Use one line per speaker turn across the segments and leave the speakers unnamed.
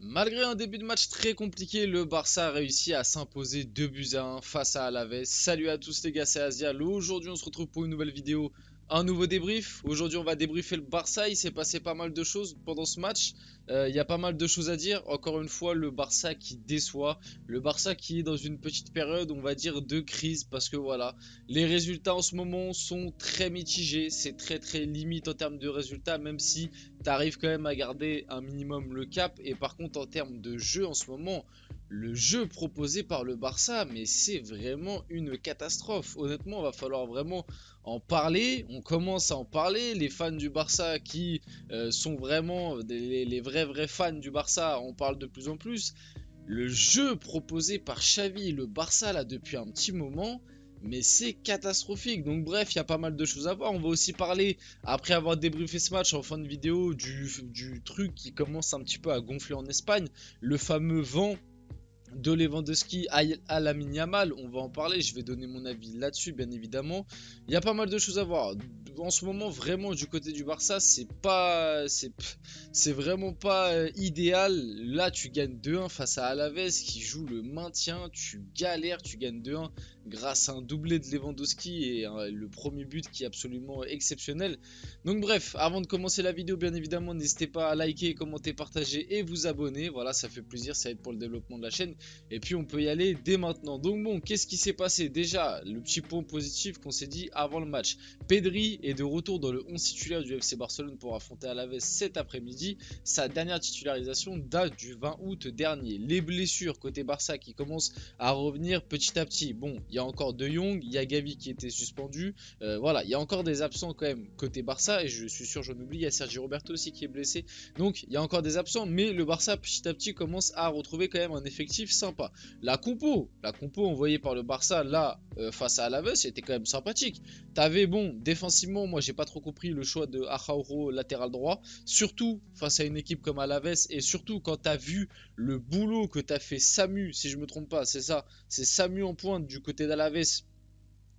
Malgré un début de match très compliqué, le Barça a réussi à s'imposer 2 buts à 1 face à Alavés. Salut à tous les gars, c'est Azial. Aujourd'hui on se retrouve pour une nouvelle vidéo, un nouveau débrief. Aujourd'hui on va débriefer le Barça, il s'est passé pas mal de choses pendant ce match. Il y a pas mal de choses à dire. Encore une fois, le Barça qui déçoit. Le Barça qui est dans une petite période, on va dire, de crise. Parce que voilà, les résultats en ce moment sont très mitigés. C'est très limite en termes de résultats, même si tu arrives quand même à garder un minimum le cap. Et par contre, en termes de jeu en ce moment, le jeu proposé par le Barça, mais c'est vraiment une catastrophe. Honnêtement, il va falloir vraiment en parler. On commence à en parler. Les fans du Barça qui sont vraiment les vrais fans du Barça en parlent de plus en plus. Le jeu proposé par Xavi et le Barça là depuis un petit moment, mais c'est catastrophique. Donc bref, il y a pas mal de choses à voir. On va aussi parler, après avoir débriefé ce match en fin de vidéo, du truc qui commence un petit peu à gonfler en Espagne, le fameux vent de Lewandowski à Lamine Yamal. On va en parler, je vais donner mon avis là-dessus bien évidemment. Il y a pas mal de choses à voir. En ce moment, vraiment du côté du Barça, c'est vraiment pas idéal. Là, tu gagnes 2-1 face à Alavés qui joue le maintien, tu galères, tu gagnes 2-1 grâce à un doublé de Lewandowski et le premier but qui est absolument exceptionnel. Donc bref, avant de commencer la vidéo, bien évidemment, n'hésitez pas à liker, commenter, partager et vous abonner. Voilà, ça fait plaisir, ça aide pour le développement de la chaîne. Et puis on peut y aller dès maintenant. Donc bon, qu'est-ce qui s'est passé? Déjà, le petit point positif qu'on s'est dit avant le match. Pedri est de retour dans le 11 titulaire du FC Barcelone pour affronter Alavés cet après-midi. Sa dernière titularisation date du 20 août dernier. Les blessures côté Barça qui commencent à revenir petit à petit. Bon, il y a encore De Jong, il y a Gavi qui était suspendu. Voilà, il y a encore des absents quand même côté Barça. Et je suis sûr, j'en oublie, il y a Sergi Roberto aussi qui est blessé. Donc il y a encore des absents, mais le Barça petit à petit commence à retrouver quand même un effectif sympa. La compo envoyée par le Barça là face à Alavés était quand même sympathique. T'avais bon, défensivement, moi j'ai pas trop compris le choix de Araujo latéral droit, surtout face à une équipe comme Alavés et surtout quand t'as vu le boulot que t'as fait Samu, si je me trompe pas, c'est ça, c'est Samu en pointe du côté d'Alavés.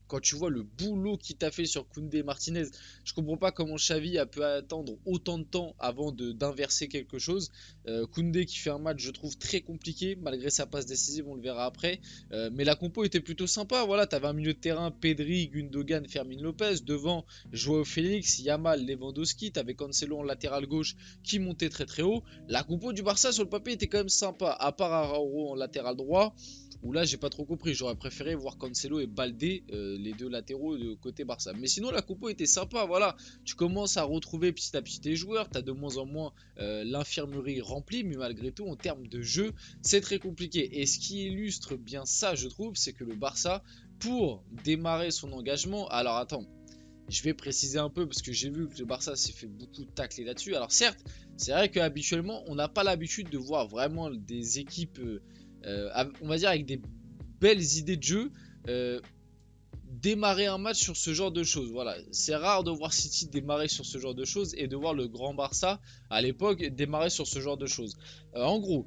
Quand tu vois le boulot qu'il t'a fait sur Koundé et Martinez, je comprends pas comment Xavi a pu attendre autant de temps avant d'inverser quelque chose. Koundé qui fait un match, je trouve, très compliqué, malgré sa passe décisive, on le verra après. Mais la compo était plutôt sympa. Voilà, t'avais un milieu de terrain, Pedri, Gundogan, Fermin Lopez. Devant, Joao Félix, Yamal, Lewandowski. T'avais Cancelo en latéral gauche qui montait très haut. La compo du Barça sur le papier était quand même sympa, à part Araujo en latéral droit. Où là j'ai pas trop compris, j'aurais préféré voir Cancelo et Baldé, les deux latéraux de côté Barça. Mais sinon la compo était sympa, voilà. Tu commences à retrouver petit à petit tes joueurs, tu as de moins en moins l'infirmerie remplie, mais malgré tout en termes de jeu, c'est très compliqué. Et ce qui illustre bien ça, je trouve, c'est que le Barça, pour démarrer son engagement, alors attends, je vais préciser un peu parce que j'ai vu que le Barça s'est fait beaucoup tacler là-dessus. Alors certes, c'est vrai qu'habituellement, on n'a pas l'habitude de voir vraiment des équipes... on va dire avec des belles idées de jeu, démarrer un match sur ce genre de choses. Voilà, c'est rare de voir City démarrer sur ce genre de choses et de voir le grand Barça à l'époque démarrer sur ce genre de choses. En gros,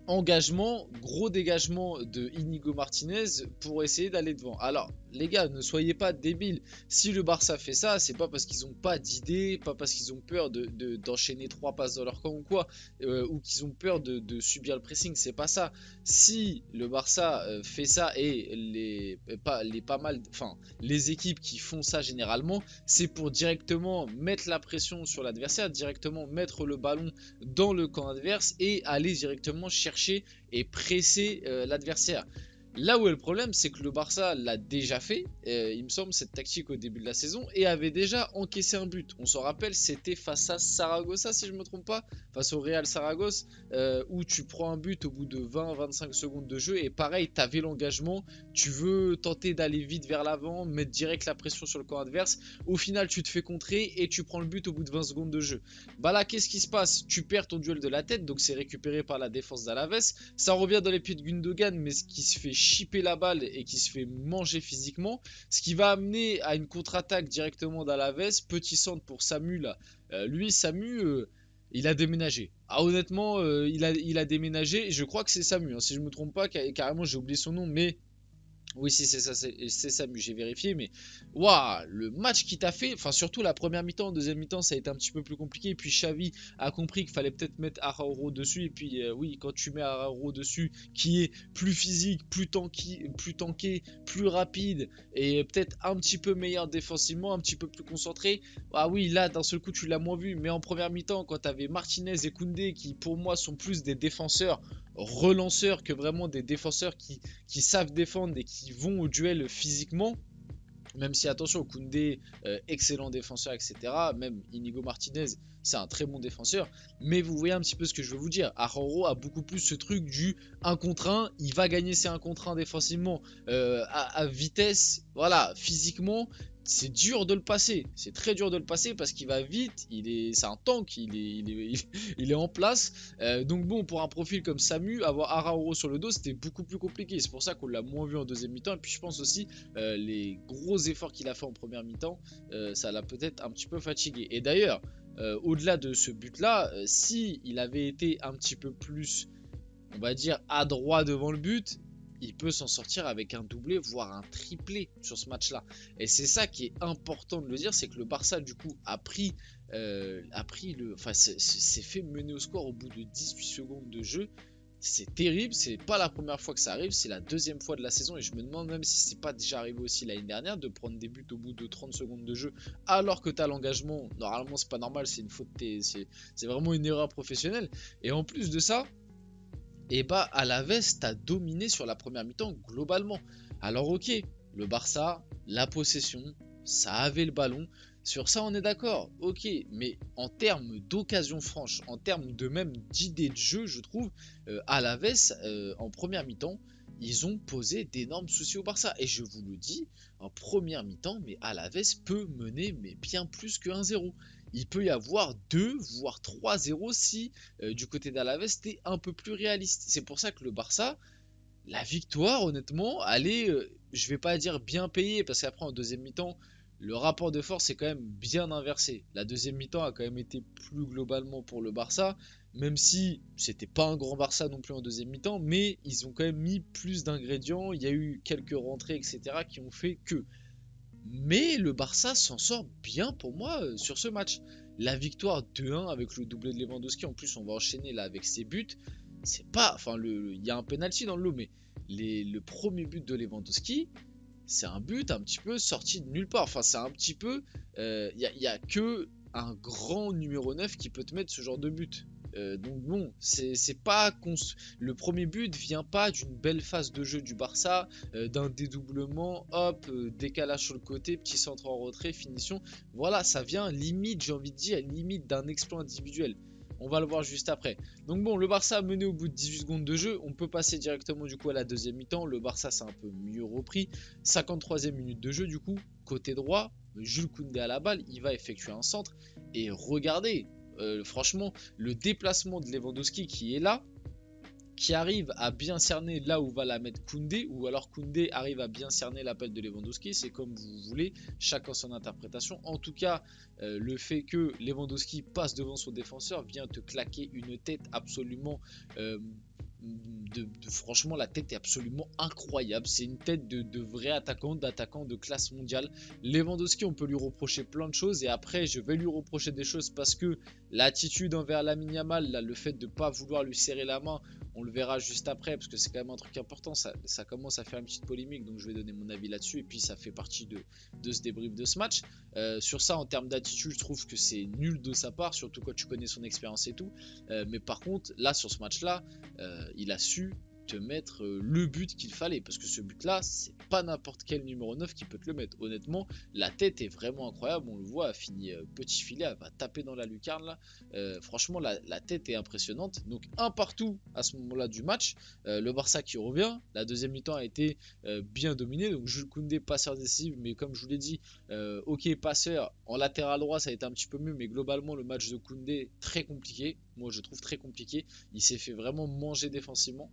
engagement, gros dégagement de Inigo Martinez pour essayer d'aller devant. Alors, les gars, ne soyez pas débiles. Si le Barça fait ça, c'est pas parce qu'ils ont pas d'idée, pas parce qu'ils ont peur d'enchaîner 3 passes dans leur camp ou quoi, ou qu'ils ont peur de subir le pressing. C'est pas ça. Si le Barça fait ça et les équipes qui font ça généralement, c'est pour directement mettre la pression sur l'adversaire, directement mettre le ballon dans le camp adverse et aller directement chercher et presser l'adversaire. Là où est le problème, c'est que le Barça l'a déjà fait, il me semble, cette tactique au début de la saison, et avait déjà encaissé un but. On s'en rappelle, c'était face à Saragossa, si je ne me trompe pas, face au Real Saragosse, où tu prends un but au bout de 20-25 secondes de jeu, et pareil, tu avais l'engagement, tu veux tenter d'aller vite vers l'avant, mettre direct la pression sur le camp adverse, au final tu te fais contrer, et tu prends le but au bout de 20 secondes de jeu. Bah là, qu'est-ce qui se passe? Tu perds ton duel de la tête, donc c'est récupéré par la défense d'Alavés, ça revient dans les pieds de Gundogan, mais ce qui se fait chipper la balle et qui se fait manger physiquement, ce qui va amener à une contre-attaque directement d'Alavés. Petit centre pour Samu là. Lui, Samu, il a déménagé. Ah, honnêtement, il a déménagé. Je crois que c'est Samu, hein, si je me trompe pas, carrément j'ai oublié son nom, mais Oui, si c'est ça, c'est Samu, j'ai vérifié, mais waouh, le match qu'il t'a fait, enfin surtout la première mi-temps, deuxième mi-temps, ça a été un petit peu plus compliqué. Et puis Xavi a compris qu'il fallait peut-être mettre Araujo dessus. Et puis oui, quand tu mets Araujo dessus, qui est plus physique, plus tanké, plus rapide et peut-être un petit peu meilleur défensivement, un petit peu plus concentré. Ah oui, là d'un seul coup tu l'as moins vu. Mais en première mi-temps, quand tu avais Martinez et Koundé, qui pour moi sont plus des défenseurs relanceurs que vraiment des défenseurs qui savent défendre et qui vont au duel physiquement. Même si attention, Koundé, excellent défenseur, etc. Même Inigo Martinez, c'est un très bon défenseur. Mais vous voyez un petit peu ce que je veux vous dire. Aroro a beaucoup plus ce truc du 1 contre 1. Il va gagner ses 1 contre 1 défensivement à vitesse. Voilà, physiquement, c'est dur de le passer. C'est très dur de le passer parce qu'il va vite. C'est un tank. Il est en place. Donc bon, pour un profil comme Samu, avoir Aroro sur le dos, c'était beaucoup plus compliqué. C'est pour ça qu'on l'a moins vu en deuxième mi-temps. Et puis je pense aussi les gros efforts qu'il a fait en première mi-temps, ça l'a peut-être un petit peu fatigué. Et d'ailleurs, au-delà de ce but-là, si il avait été un petit peu plus, on va dire, adroit devant le but, il peut s'en sortir avec un doublé, voire un triplé sur ce match-là. Et c'est ça qui est important de le dire, c'est que le Barça, du coup, enfin, s'est fait mener au score au bout de 18 secondes de jeu. C'est terrible, c'est pas la première fois que ça arrive, c'est la deuxième fois de la saison et je me demande même si c'est pas déjà arrivé aussi l'année dernière de prendre des buts au bout de 30 secondes de jeu alors que t'as l'engagement. Normalement c'est pas normal, c'est une faute, c'est vraiment une erreur professionnelle. Et en plus de ça, et bah Alaves t'as dominé sur la première mi-temps globalement. Alors ok, le Barça, la possession, ça avait le ballon. Sur ça on est d'accord, ok, mais en termes d'occasion franche, en termes de même d'idée de jeu, je trouve, Alaves en première mi-temps, ils ont posé d'énormes soucis au Barça. Et je vous le dis, en première mi-temps, mais Alaves peut mener mais bien plus que 1-0. Il peut y avoir 2 voire 3-0 si du côté d'Alaves c'était un peu plus réaliste. C'est pour ça que le Barça, la victoire, honnêtement, elle est, je vais pas dire bien payée, parce qu'après en deuxième mi-temps, le rapport de force est quand même bien inversé. La deuxième mi-temps a quand même été plus globalement pour le Barça, même si c'était pas un grand Barça non plus en deuxième mi-temps, mais ils ont quand même mis plus d'ingrédients, il y a eu quelques rentrées, etc. qui ont fait que. Mais le Barça s'en sort bien pour moi sur ce match. La victoire 2-1 avec le doublé de Lewandowski, en plus on va enchaîner là avec ses buts. C'est pas, enfin il y a un penalty dans le lot, mais le premier but de Lewandowski, c'est un but un petit peu sorti de nulle part. Enfin c'est un petit peu, y a que un grand numéro 9 qui peut te mettre ce genre de but. Donc bon, c'est pas le premier but vient pas d'une belle phase de jeu du Barça, d'un dédoublement, hop, décalage sur le côté, petit centre en retrait, finition. Voilà, ça vient limite, j'ai envie de dire, limite d'un exploit individuel. On va le voir juste après. Donc bon, le Barça a mené au bout de 18 secondes de jeu. On peut passer directement du coup à la deuxième mi-temps. Le Barça s'est un peu mieux repris. 53e minute de jeu du coup. Côté droit, Jules Koundé à la balle. Il va effectuer un centre. Et regardez, franchement, le déplacement de Lewandowski qui est là, qui arrive à bien cerner là où va la mettre Koundé, ou alors Koundé arrive à bien cerner l'appel de Lewandowski, c'est comme vous voulez, chacun son interprétation. En tout cas, le fait que Lewandowski passe devant son défenseur vient te claquer une tête absolument franchement, la tête est absolument incroyable. C'est une tête de vrai attaquant, d'attaquant de classe mondiale. Lewandowski, on peut lui reprocher plein de choses. Et après, je vais lui reprocher des choses parce que l'attitude envers Lamine Yamal, là, le fait de ne pas vouloir lui serrer la main, on le verra juste après parce que c'est quand même un truc important. Ça commence à faire une petite polémique, donc je vais donner mon avis là-dessus. Et puis, ça fait partie de ce débrief de ce match. Sur ça, en termes d'attitude, je trouve que c'est nul de sa part, surtout quand tu connais son expérience et tout. Mais par contre, là, sur ce match-là, il a su te mettre le but qu'il fallait, parce que ce but là c'est pas n'importe quel numéro 9 qui peut te le mettre. Honnêtement, la tête est vraiment incroyable, on le voit, elle finit petit filet, elle va taper dans la lucarne là. Franchement la tête est impressionnante. Donc un partout à ce moment là du match, le Barça qui revient. La deuxième mi-temps a été bien dominée, donc Jules Koundé passeur décisif, mais comme je vous l'ai dit, ok passeur en latéral droit ça a été un petit peu mieux, mais globalement le match de Koundé très compliqué, moi je trouve très compliqué. Il s'est fait vraiment manger défensivement,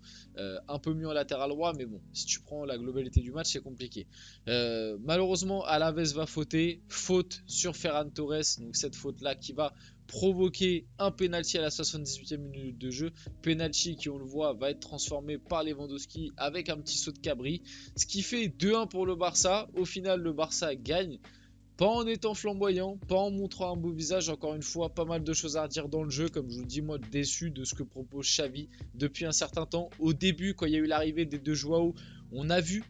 un peu mieux en latéral droit, mais bon, si tu prends la globalité du match, c'est compliqué. Malheureusement, Alaves va fauter, faute sur Ferran Torres, donc cette faute-là qui va provoquer un penalty à la 78e minute de jeu. Penalty qui, on le voit, va être transformé par Lewandowski avec un petit saut de cabri. Ce qui fait 2-1 pour le Barça. Au final, le Barça gagne. Pas en étant flamboyant, pas en montrant un beau visage, encore une fois, pas mal de choses à redire dans le jeu. Comme je vous le dis, moi, déçu de ce que propose Xavi depuis un certain temps. Au début, quand il y a eu l'arrivée des deux Joao, on a vu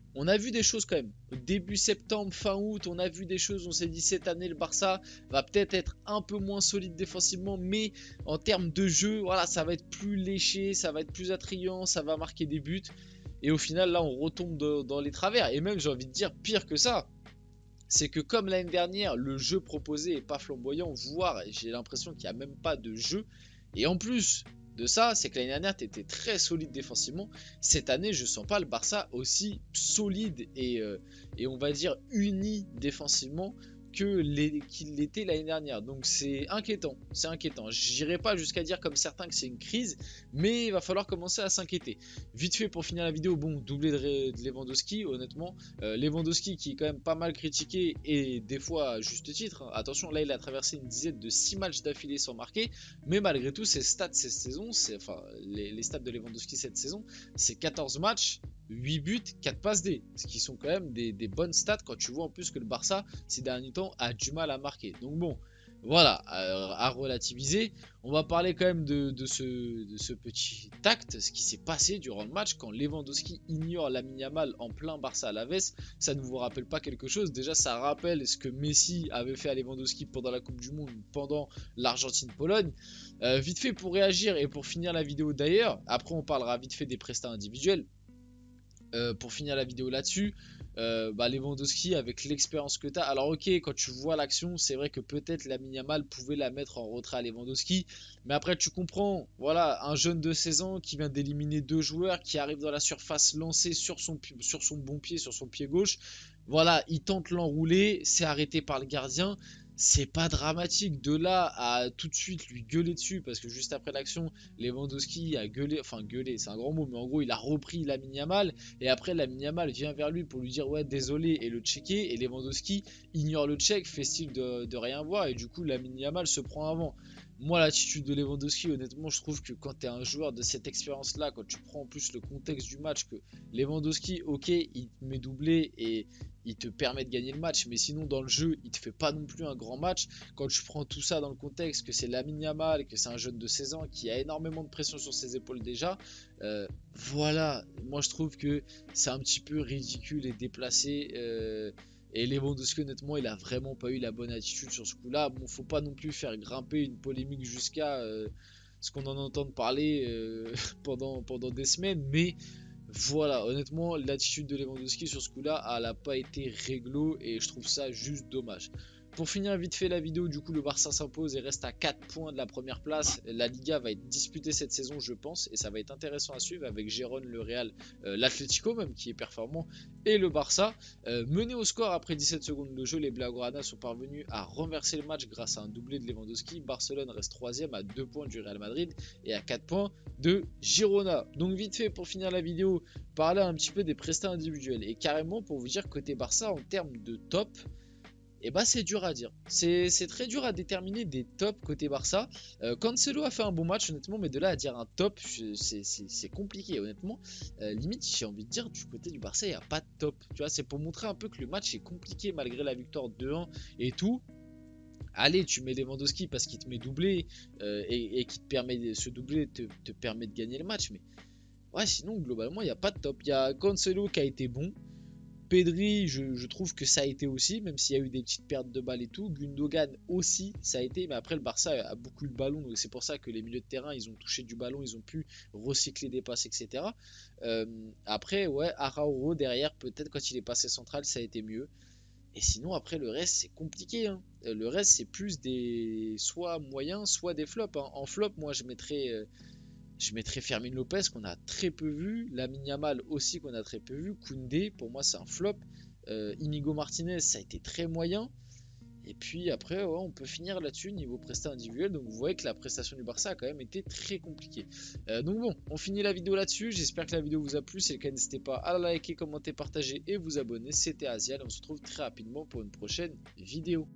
des choses quand même. Au début septembre, fin août, on a vu des choses. On s'est dit, cette année, le Barça va peut-être être un peu moins solide défensivement, mais en termes de jeu, voilà, ça va être plus léché, ça va être plus attrayant, ça va marquer des buts. Et au final, là, on retombe dans les travers. Et même, j'ai envie de dire, pire que ça. C'est que comme l'année dernière, le jeu proposé est pas flamboyant, voire j'ai l'impression qu'il n'y a même pas de jeu. Et en plus de ça, c'est que l'année dernière, tu étais très solide défensivement. Cette année, je sens pas le Barça aussi solide et on va dire uni défensivement qu'il l'était l'année dernière. Donc c'est inquiétant, c'est inquiétant. J'irai pas jusqu'à dire comme certains que c'est une crise, mais il va falloir commencer à s'inquiéter. Vite fait pour finir la vidéo, bon, doublé de Lewandowski, honnêtement. Lewandowski qui est quand même pas mal critiqué et des fois à juste titre. Hein. Attention, là il a traversé une dizaine de 6 matchs d'affilée sans marquer, mais malgré tout ses stats cette saison, enfin les stats de Lewandowski cette saison, c'est 14 matchs, 8 buts, 4 passes D, ce qui sont quand même des bonnes stats quand tu vois en plus que le Barça ces derniers temps a du mal à marquer. Donc bon, voilà, à relativiser. On va parler quand même de ce petit tact, ce qui s'est passé durant le match quand Lewandowski ignore Lamine Yamal en plein Barça à Alavés. Ça ne vous rappelle pas quelque chose? Déjà, ça rappelle ce que Messi avait fait à Lewandowski pendant la Coupe du Monde, pendant l'Argentine-Pologne. Vite fait pour réagir et pour finir la vidéo d'ailleurs, après on parlera vite fait des prestats individuels. Pour finir la vidéo là-dessus, Lewandowski avec l'expérience que tu as. Alors ok, quand tu vois l'action, c'est vrai que peut-être Lamine Yamal pouvait la mettre en retrait à Lewandowski. Mais après tu comprends, voilà, un jeune de 16 ans qui vient d'éliminer deux joueurs, qui arrive dans la surface lancé sur son bon pied, sur son pied gauche. Voilà, il tente l'enrouler, c'est arrêté par le gardien. C'est pas dramatique de là à tout de suite lui gueuler dessus parce que juste après l'action, Lewandowski a gueulé, enfin gueulé, c'est un grand mot, mais en gros il a repris Lamine Yamal et après Lamine Yamal vient vers lui pour lui dire ouais désolé et le checker et Lewandowski ignore le check, fait style de rien voir et du coup Lamine Yamal se prend avant. Moi l'attitude de Lewandowski honnêtement je trouve que quand tu es un joueur de cette expérience là, quand tu prends en plus le contexte du match que Lewandowski ok il te met doublé et il te permet de gagner le match, mais sinon dans le jeu il te fait pas non plus un grand match. Quand tu prends tout ça dans le contexte que c'est Lamine Yamal, que c'est un jeune de 16 ans qui a énormément de pression sur ses épaules déjà, voilà, moi je trouve que c'est un petit peu ridicule et déplacé. Et Lewandowski honnêtement il a vraiment pas eu la bonne attitude sur ce coup là. Bon, faut pas non plus faire grimper une polémique jusqu'à ce qu'on en entende parler pendant des semaines, mais voilà, honnêtement, l'attitude de Lewandowski sur ce coup-là, elle n'a pas été réglo et je trouve ça juste dommage. Pour finir vite fait la vidéo, du coup le Barça s'impose et reste à 4 points de la première place. La Liga va être disputée cette saison je pense et ça va être intéressant à suivre avec Gérone, le Real, l'Atlético même qui est performant et le Barça. Mené au score après 17 secondes de jeu, les Blaugrana sont parvenus à renverser le match grâce à un doublé de Lewandowski. Barcelone reste 3ème à 2 points du Real Madrid et à 4 points de Girona. Donc vite fait pour finir la vidéo, parler un petit peu des prestats individuels et carrément pour vous dire côté Barça en termes de top, et c'est dur à dire. C'est très dur à déterminer des tops côté Barça. Cancelo a fait un bon match honnêtement, mais de là à dire un top, c'est compliqué honnêtement. Limite, j'ai envie de dire du côté du Barça, il n'y a pas de top. Tu vois, c'est pour montrer un peu que le match est compliqué malgré la victoire 2-1 et tout. Allez, tu mets Lewandowski parce qu'il te met doublé et qui te permet de se doubler, te permet de gagner le match. Mais ouais, sinon globalement, il n'y a pas de top. Il y a Cancelo qui a été bon. Pedri, je trouve que ça a été aussi, même s'il y a eu des petites pertes de balles et tout. Gundogan aussi, ça a été, mais après le Barça a beaucoup eu le ballon, donc c'est pour ça que les milieux de terrain, ils ont touché du ballon, ils ont pu recycler des passes, etc. Après, ouais, Araujo derrière, peut-être quand il est passé central, ça a été mieux. Et sinon, après, le reste, c'est compliqué. Hein. Le reste, c'est plus des soit moyens, soit des flops. Hein. En flop, moi, je mettrais Fermin Lopez qu'on a très peu vu, Lamine Yamal aussi qu'on a très peu vu, Koundé pour moi c'est un flop, Inigo Martinez ça a été très moyen, et puis après ouais, on peut finir là-dessus niveau prestat individuel, donc vous voyez que la prestation du Barça a quand même été très compliquée. Donc bon, on finit la vidéo là-dessus, j'espère que la vidéo vous a plu, si c'est le cas n'hésitez pas à la liker, commenter, partager et vous abonner, c'était Asial, on se retrouve très rapidement pour une prochaine vidéo.